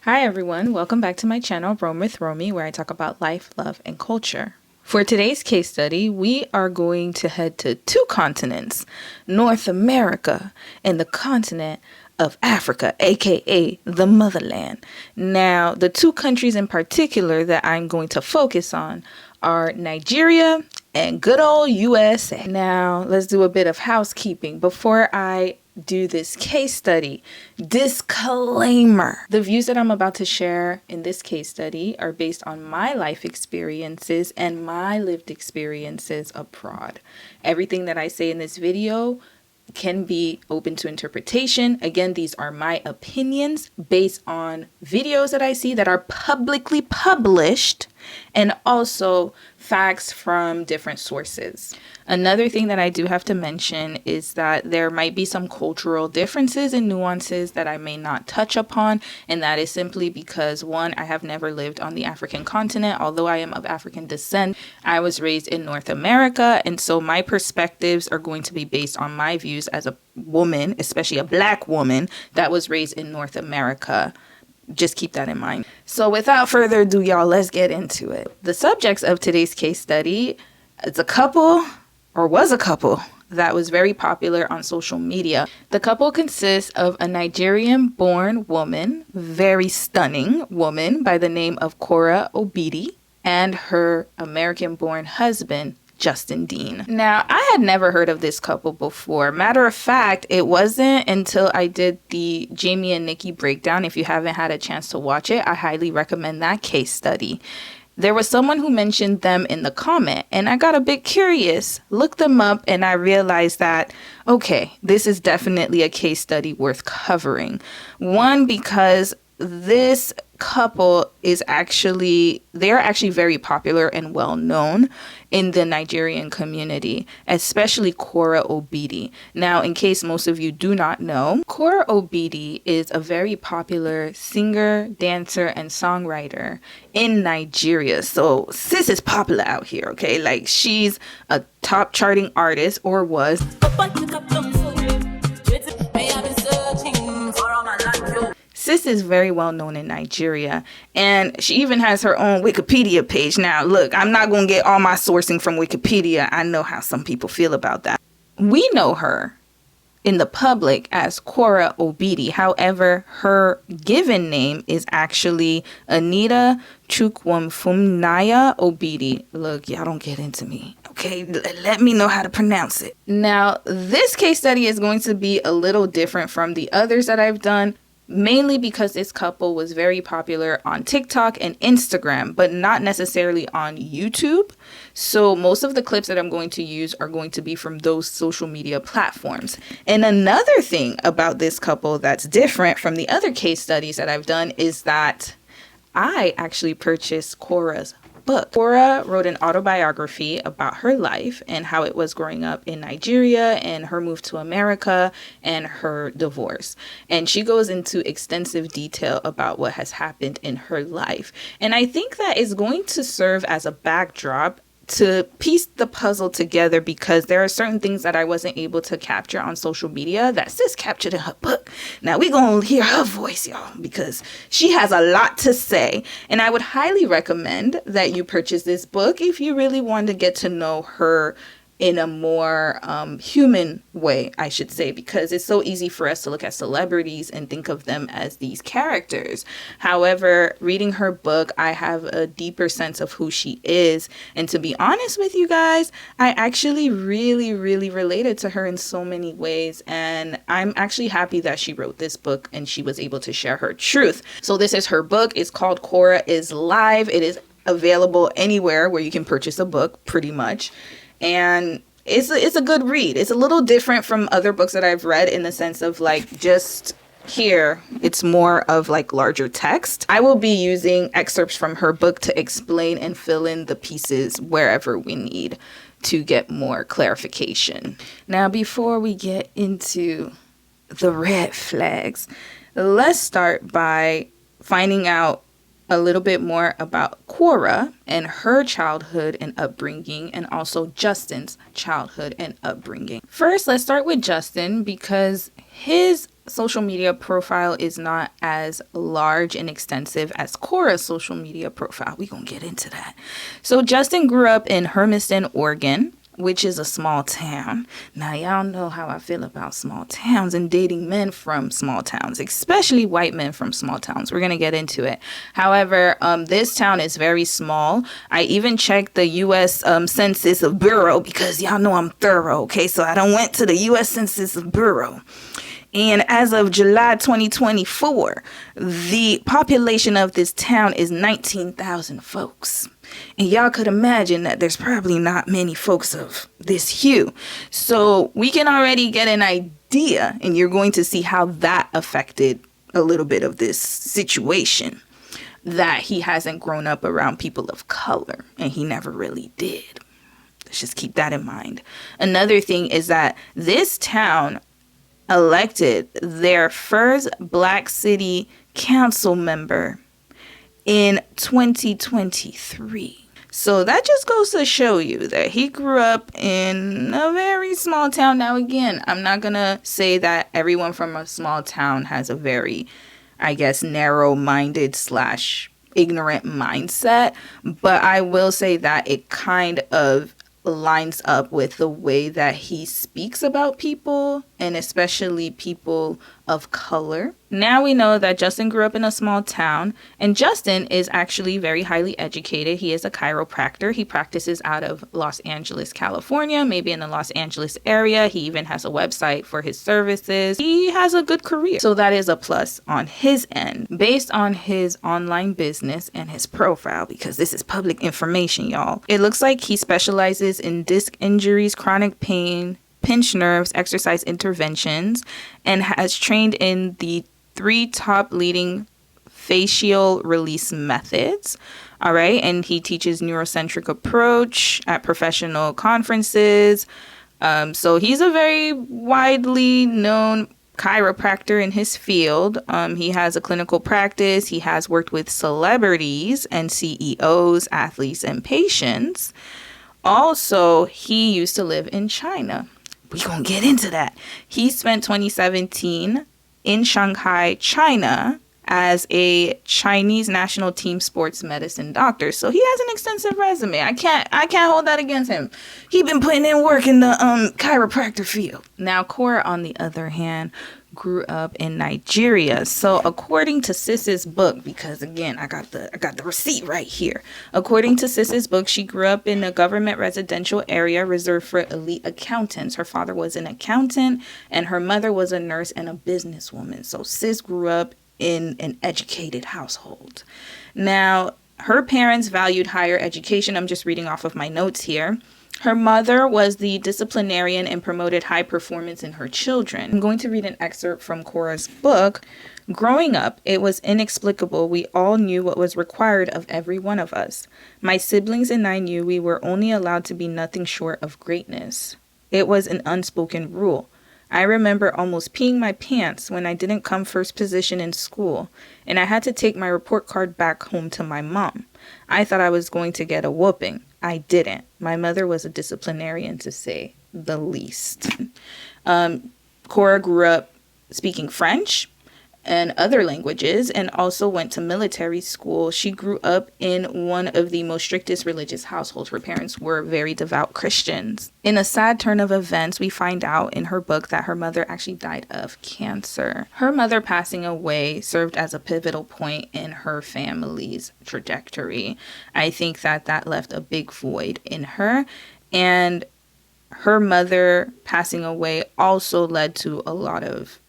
Hi everyone, welcome back to my channel, Rome with Romy, where I talk about life, love, and culture. For today's case study, we are going to head to two continents, North America and the continent of Africa, aka the motherland. Now, the two countries in particular that I'm going to focus on are Nigeria and good old USA. Now, let's do a bit of housekeeping before I do this case study. Disclaimer: the views that I'm about to share in this case study are based on my life experiences and my lived experiences abroad. Everything that I say in this video can be open to interpretation. Again, these are my opinions based on videos that I see that are publicly published and also facts from different sources. Another thing that I do have to mention is that there might be some cultural differences and nuances that I may not touch upon, and that is simply because, one, I have never lived on the African continent. Although I am of African descent, I was raised in North America, and so my perspectives are going to be based on my views as a woman, especially a Black woman that was raised in North America. Just keep that in mind. So without further ado, y'all, let's get into it. The subjects of today's case study is was a couple that was very popular on social media. The couple consists of a Nigerian-born woman, very stunning woman by the name of Kora Obidi, and her American-born husband, Justin Dean. Now, I had never heard of this couple before. Matter of fact, it wasn't until I did the Jamie and Nikki breakdown. If you haven't had a chance to watch it, I highly recommend that case study. There was someone who mentioned them in the comment, and I got a bit curious, looked them up, and I realized that, okay, this is definitely a case study worth covering. One, because this couple they're actually very popular and well known in the Nigerian community, especially Kora Obidi. Now, in case most of you do not know, Kora Obidi is a very popular singer, dancer, and songwriter in Nigeria. So sis is popular out here, okay? Like, she's a top charting artist, or was. Sis is very well known in Nigeria, and she even has her own Wikipedia page. Now, look, I'm not going to get all my sourcing from Wikipedia. I know how some people feel about that. We know her in the public as Kora Obidi. However, her given name is actually Anita Chukwumfumnaya Obidi. Look, y'all don't get into me. Okay, let me know how to pronounce it. Now, this case study is going to be a little different from the others that I've done, mainly because this couple was very popular on TikTok and Instagram, but not necessarily on YouTube. So most of the clips that I'm going to use are going to be from those social media platforms. And another thing about this couple that's different from the other case studies that I've done is that I actually purchased Kora's book. Kora wrote an autobiography about her life and how it was growing up in Nigeria and her move to America and her divorce. And she goes into extensive detail about what has happened in her life. And I think that is going to serve as a backdrop to piece the puzzle together, because there are certain things that I wasn't able to capture on social media that sis captured in her book. Now we're going to hear her voice, y'all, because she has a lot to say. And I would highly recommend that you purchase this book if you really want to get to know her in a more human way, I should say, because it's so easy for us to look at celebrities and think of them as these characters. However, reading her book, I have a deeper sense of who she is. And to be honest with you guys, I actually really, really related to her in so many ways. And I'm actually happy that she wrote this book and she was able to share her truth. So this is her book. It's called Kora is Live. It is available anywhere where you can purchase a book, pretty much. And it's a good read. It's a little different from other books that I've read in the sense of, like, just here, it's more of like larger text. I will be using excerpts from her book to explain and fill in the pieces wherever we need to get more clarification. Now, before we get into the red flags, let's start by finding out a little bit more about Kora and her childhood and upbringing, and also Justin's childhood and upbringing. First, let's start with Justin because his social media profile is not as large and extensive as Kora's social media profile. We're going to get into that. So Justin grew up in Hermiston, Oregon, which is a small town. Now, y'all know how I feel about small towns and dating men from small towns, especially white men from small towns. We're going to get into it. However, this town is very small. I even checked the U.S. Census of Bureau because y'all know I'm thorough, okay? So I done went to the U.S. Census of Bureau. And as of July 2024, the population of this town is 19,000 folks. And y'all could imagine that there's probably not many folks of this hue. So we can already get an idea, and you're going to see how that affected a little bit of this situation, that he hasn't grown up around people of color, and he never really did. Let's just keep that in mind. Another thing is that this town elected their first Black City Council member in 2023. So that just goes to show you that he grew up in a very small town. Now, again, I'm not going to say that everyone from a small town has a very, I guess, narrow-minded / ignorant mindset, but I will say that it kind of lines up with the way that he speaks about people, and especially people of color. Now we know that Justin grew up in a small town, and Justin is actually very highly educated. He is a chiropractor. He practices out of Los Angeles, California, maybe in the Los Angeles area. He even has a website for his services. He has a good career. So that is a plus on his end, based on his online business and his profile, because this is public information, y'all. It looks like he specializes in disc injuries, chronic pain, pinched nerves, exercise interventions, and has trained in the 3 top leading facial release methods. All right. And he teaches neurocentric approach at professional conferences. So he's a very widely known chiropractor in his field. He has a clinical practice. He has worked with celebrities and CEOs, athletes, and patients. Also, he used to live in China. We're going to get into that. He spent 2017 in Shanghai, China, as a Chinese national team sports medicine doctor. So he has an extensive resume. I can't hold that against him. He been putting in work in the chiropractor field. Now, Kora, on the other hand, grew up in Nigeria. So according to Sis's book, because again, I got the receipt right here. According to Sis's book, she grew up in a government residential area reserved for elite accountants. Her father was an accountant and her mother was a nurse and a businesswoman. So Sis grew up in an educated household. Now, her parents valued higher education. I'm just reading off of my notes here. Her mother was the disciplinarian and promoted high performance in her children. I'm going to read an excerpt from Kora's book. Growing up, it was inexplicable. We all knew what was required of every one of us. My siblings and I knew we were only allowed to be nothing short of greatness. It was an unspoken rule. I remember almost peeing my pants when I didn't come first position in school, and I had to take my report card back home to my mom. I thought I was going to get a whooping. I didn't. My mother was a disciplinarian, to say the least. Kora grew up speaking French and other languages and also went to military school. She grew up in one of the most strictest religious households. Her parents were very devout Christians. In a sad turn of events, we find out in her book that her mother actually died of cancer. Her mother passing away served as a pivotal point in her family's trajectory. I think that left a big void in her, and her mother passing away also led to a lot of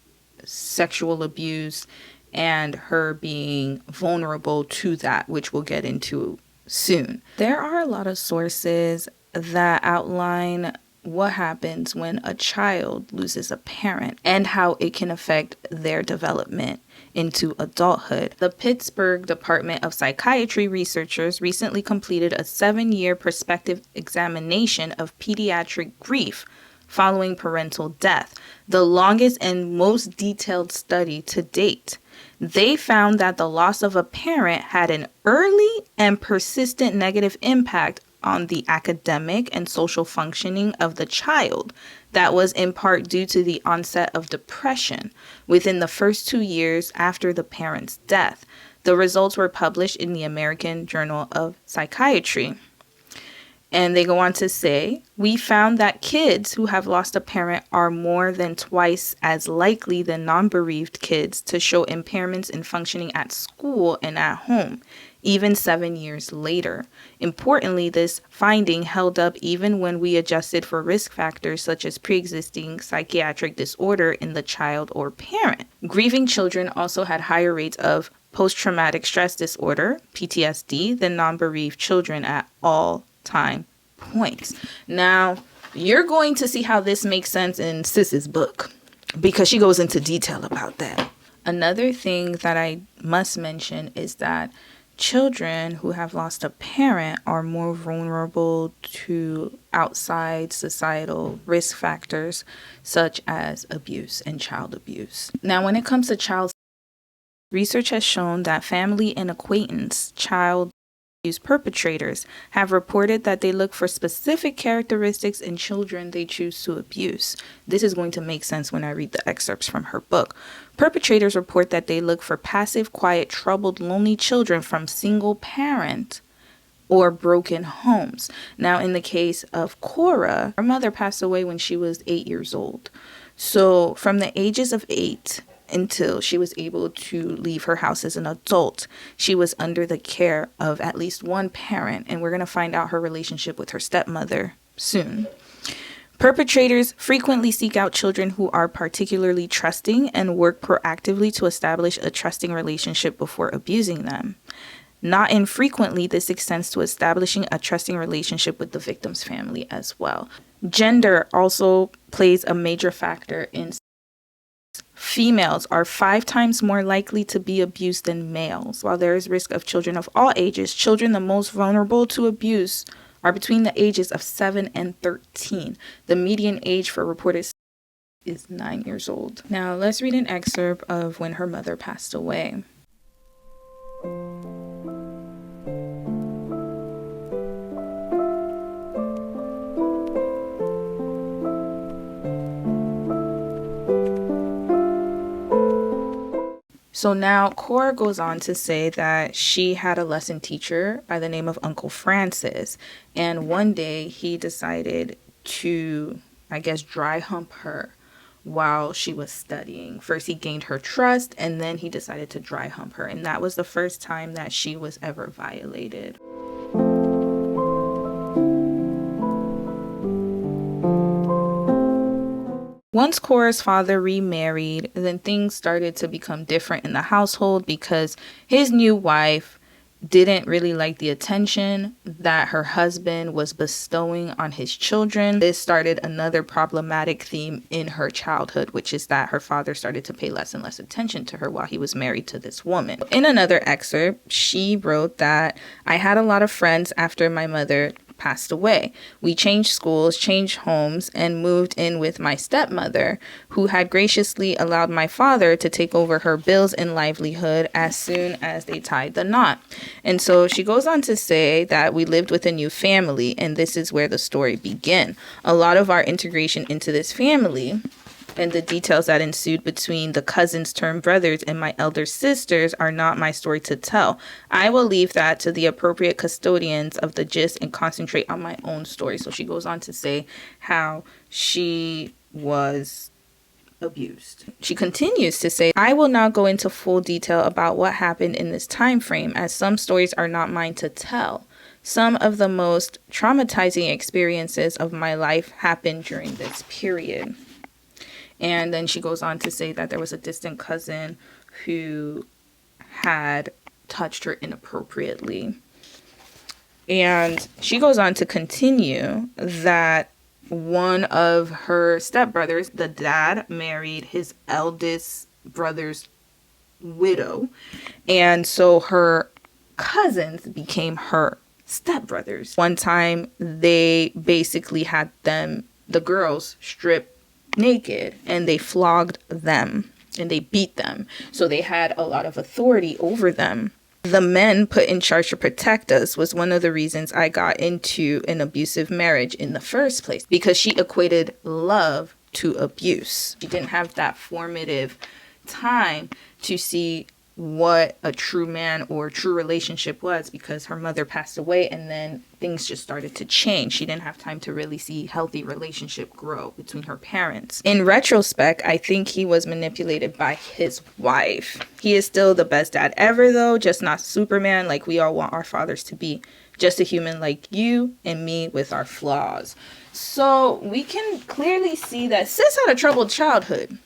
sexual abuse and her being vulnerable to that, which we'll get into soon. There are a lot of sources that outline what happens when a child loses a parent and how it can affect their development into adulthood. The Pittsburgh Department of Psychiatry researchers recently completed a 7-year prospective examination of pediatric grief following parental death, the longest and most detailed study to date. They found that the loss of a parent had an early and persistent negative impact on the academic and social functioning of the child. That was in part due to the onset of depression within the first 2 years after the parent's death. The results were published in the American Journal of Psychiatry. And they go on to say, we found that kids who have lost a parent are more than twice as likely than non-bereaved kids to show impairments in functioning at school and at home, even 7 years later. Importantly, this finding held up even when we adjusted for risk factors such as pre-existing psychiatric disorder in the child or parent. Grieving children also had higher rates of post-traumatic stress disorder, PTSD, than non-bereaved children at all time points. Now, you're going to see how this makes sense in Sis's book because she goes into detail about that. Another thing that I must mention is that children who have lost a parent are more vulnerable to outside societal risk factors such as abuse and child abuse. Now, when it comes to child research has shown that family and acquaintance child abuse perpetrators have reported that they look for specific characteristics in children they choose to abuse. This is going to make sense when I read the excerpts from her book. Perpetrators report that they look for passive, quiet, troubled, lonely children from single parent or broken homes. Now, in the case of Kora, her mother passed away when she was 8 years old. So from the ages of 8 until she was able to leave her house as an adult, she was under the care of at least one parent, and we're going to find out her relationship with her stepmother soon. Perpetrators frequently seek out children who are particularly trusting and work proactively to establish a trusting relationship before abusing them. Not infrequently, this extends to establishing a trusting relationship with the victim's family as well. Gender also plays a major factor in females are 5 times more likely to be abused than males. While there is risk of children of all ages, children the most vulnerable to abuse are between the ages of 7 and 13. The median age for reported is 9 years old. Now let's read an excerpt of when her mother passed away. So now Kora goes on to say that she had a lesson teacher by the name of Uncle Francis. And one day he decided to, I guess, dry hump her while she was studying. First he gained her trust, and then he decided to dry hump her. And that was the first time that she was ever violated. Once Kora's father remarried, then things started to become different in the household because his new wife didn't really like the attention that her husband was bestowing on his children. This started another problematic theme in her childhood, which is that her father started to pay less and less attention to her while he was married to this woman. In another excerpt, she wrote that I had a lot of friends after my mother passed away. We changed schools, changed homes, and moved in with my stepmother, who had graciously allowed my father to take over her bills and livelihood as soon as they tied the knot. And so she goes on to say that we lived with a new family, and this is where the story began. A lot of our integration into this family and the details that ensued between the cousins turned brothers and my elder sisters are not my story to tell. I will leave that to the appropriate custodians of the gist and concentrate on my own story. So she goes on to say how she was abused. She continues to say, I will not go into full detail about what happened in this time frame, as some stories are not mine to tell. Some of the most traumatizing experiences of my life happened during this period. And then she goes on to say that there was a distant cousin who had touched her inappropriately. And she goes on to continue that one of her stepbrothers, the dad, married his eldest brother's widow. And so her cousins became her stepbrothers. One time they basically had them the girls stripped naked and they flogged them and they beat them. So they had a lot of authority over them. The men put in charge to protect us was one of the reasons I got into an abusive marriage in the first place, because she equated love to abuse. She didn't have that formative time to see what a true man or true relationship was, because her mother passed away and then things just started to change. She didn't have time to really see healthy relationship grow between her parents. In retrospect, I think he was manipulated by his wife. He is still the best dad ever though, just not Superman like we all want our fathers to be. Just a human like you and me with our flaws. So we can clearly see that sis had a troubled childhood.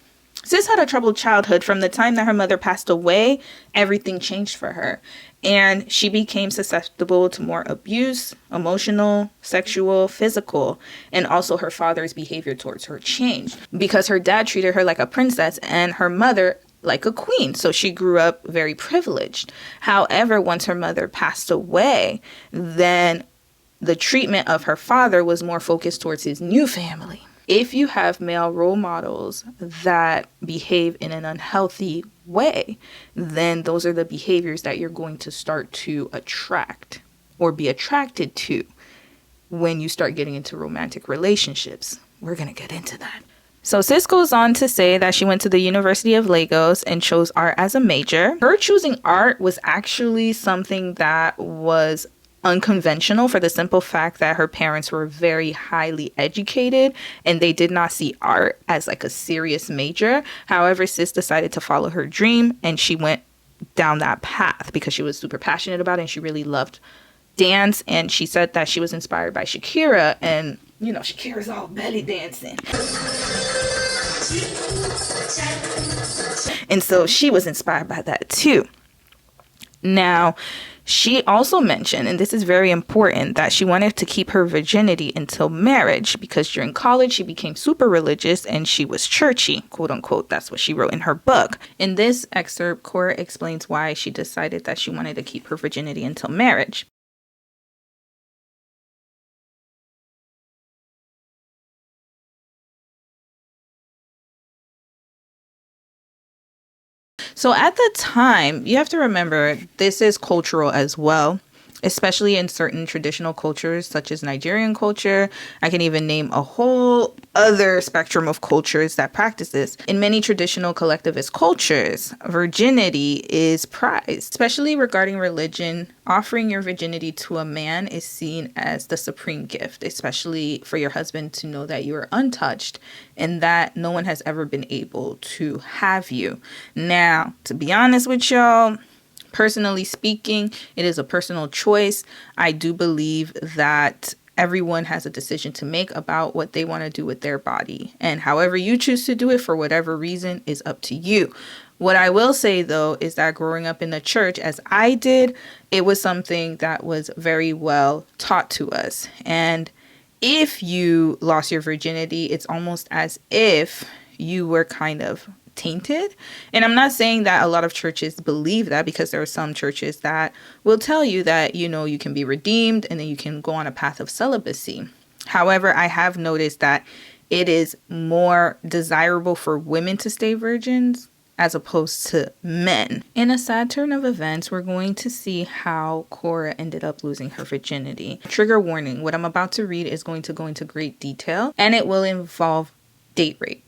Sis had a troubled childhood. From the time that her mother passed away, everything changed for her. And she became susceptible to more abuse, emotional, sexual, physical, and also her father's behavior towards her changed because her dad treated her like a princess and her mother like a queen. So she grew up very privileged. However, once her mother passed away, then the treatment of her father was more focused towards his new family. If you have male role models that behave in an unhealthy way, then those are the behaviors that you're going to start to attract or be attracted to when you start getting into romantic relationships. We're going to get into that. So sis goes on to say that she went to the University of Lagos and chose art as a major. Her choosing art was actually something that was unconventional for the simple fact that her parents were very highly educated and they did not see art as like a serious major. However, sis decided to follow her dream and she went down that path because she was super passionate about it and she really loved dance. And she said that she was inspired by Shakira, and you know, Shakira's all belly dancing. And so she was inspired by that too. Now, she also mentioned, and this is very important, that she wanted to keep her virginity until marriage because during college she became super religious and she was churchy, quote unquote. That's what she wrote in her book. In this excerpt, Kora explains why she decided that she wanted to keep her virginity until marriage. So at the time, you have to remember, this is cultural as well, especially in certain traditional cultures such as Nigerian culture. I can even name a whole other spectrum of cultures that practice this. In many traditional collectivist cultures, virginity is prized, especially regarding religion. Offering your virginity to a man is seen as the supreme gift, especially for your husband to know that you are untouched and that no one has ever been able to have you. Now, to be honest with y'all, personally speaking, it is a personal choice. I do believe that everyone has a decision to make about what they want to do with their body. And however you choose to do it for whatever reason is up to you. What I will say, though, is that growing up in the church, as I did, it was something that was very well taught to us. And if you lost your virginity, it's almost as if you were kind of tainted. And I'm not saying that a lot of churches believe that, because there are some churches that will tell you that, you know, you can be redeemed and then you can go on a path of celibacy. However, I have noticed that it is more desirable for women to stay virgins as opposed to men. In a sad turn of events, we're going to see how Kora ended up losing her virginity. Trigger warning, what I'm about to read is going to go into great detail and it will involve date rape.